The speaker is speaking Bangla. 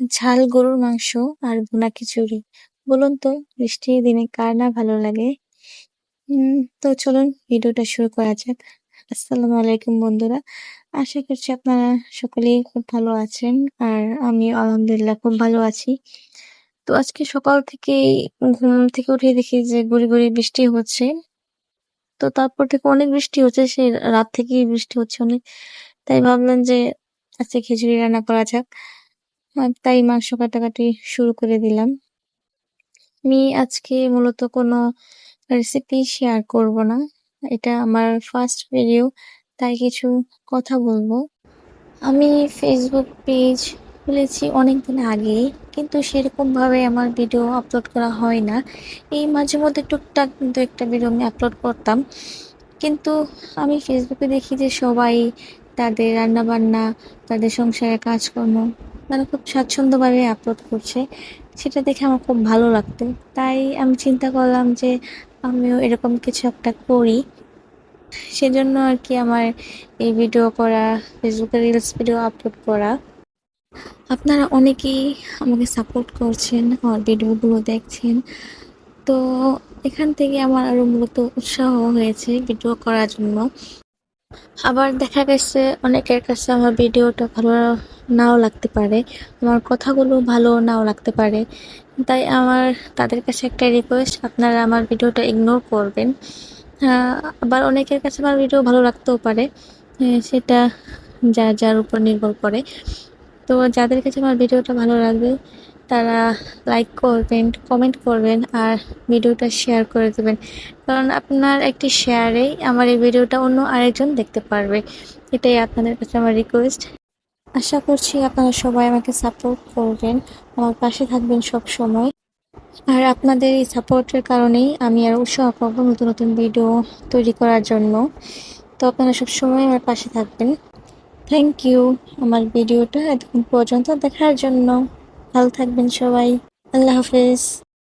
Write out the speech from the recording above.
ঝাল গরুর মাংস আর ভুনা খিচুড়ি। বলুন তো বৃষ্টির দিনে কার না ভালো লাগে? তো চলুন ভিডিওটা শুরু করা যাক। আসসালামু আলাইকুম বন্ধুরা। আশা করছি আপনারা সকলেই খুব ভালো আছেন। আর আমিও আলহামদুলিল্লাহ খুব ভালো আছি। তো আজকে সকাল থেকেই ঘুম থেকে উঠে দেখি যে গুঁড়ি বৃষ্টি হচ্ছে। তো তারপর থেকে অনেক বৃষ্টি হচ্ছে, সেই রাত থেকেই বৃষ্টি হচ্ছে অনেক। তাই ভাবলাম যে আজকে খিচুড়ি রান্না করা যাক। তাই মাংস কাটাকাটি শুরু করে দিলাম। আমি আজকে মূলত কোনো রেসিপি শেয়ার করব না। এটা আমার ফার্স্ট ভিডিও, তাই কিছু কথা বলবো। আমি ফেসবুক পেজ খুলেছি অনেকদিন আগেই, কিন্তু সেরকমভাবে আমার ভিডিও আপলোড করা হয় না। এই মাঝে মধ্যে টুকটাক কিন্তু একটা ভিডিও আমি আপলোড করতাম। কিন্তু আমি ফেসবুকে দেখি যে সবাই তাদের রান্নাবান্না, তাদের সংসারের কাজকর্ম তারা খুব স্বাচ্ছন্দ্যভাবে আপলোড করছে। সেটা দেখে আমার খুব ভালো লাগতো। তাই আমি চিন্তা করলাম যে আমিও এরকম কিছু একটা করি। সেজন্য আর কি আমার এই ভিডিও করা, ফেসবুকে রিলস ভিডিও আপলোড করা। আপনারা অনেকেই আমাকে সাপোর্ট করছেন, আমার ভিডিওগুলো দেখছেন। তো এখান থেকে আমার আরো মূলত উৎসাহ হয়েছে ভিডিও করার জন্য। আবার দেখা গেছে অনেকের কাছে আমার ভিডিওটা ভালো নাও লাগতে পারে, আমার কথাগুলো ভালো নাও লাগতে পারে। তাই আমার তাদের কাছে একটা রিকোয়েস্ট, আপনারা আমার ভিডিওটা ইগনোর করবেন। আবার অনেকের কাছে আমার ভিডিও ভালো লাগতেও পারে, সেটা যার যার উপর নির্ভর করে। তো যাদের কাছে আমার ভিডিওটা ভালো লাগবে তারা লাইক করবেন, কমেন্ট করবেন আর ভিডিওটা শেয়ার করে দেবেন। কারণ আপনার একটি শেয়ারেই আমার এই ভিডিওটা অন্য আরেকজন দেখতে পারবে। এটাই আপনাদের কাছে আমার রিকোয়েস্ট। আশা করছি আপনারা সবাই আমাকে সাপোর্ট করবেন, আমার পাশে থাকবেন সব সময়। আর আপনাদের এই সাপোর্টের কারণেই আমি আর উৎসাহ পাবো নতুন নতুন ভিডিও তৈরি করার জন্য। তো আপনারা সবসময় আমার পাশে থাকবেন। থ্যাংক ইউ আমার ভিডিওটা এতক্ষণ পর্যন্ত দেখার জন্য। ভালো থাকবেন সবাই। আল্লাহ হাফেজ।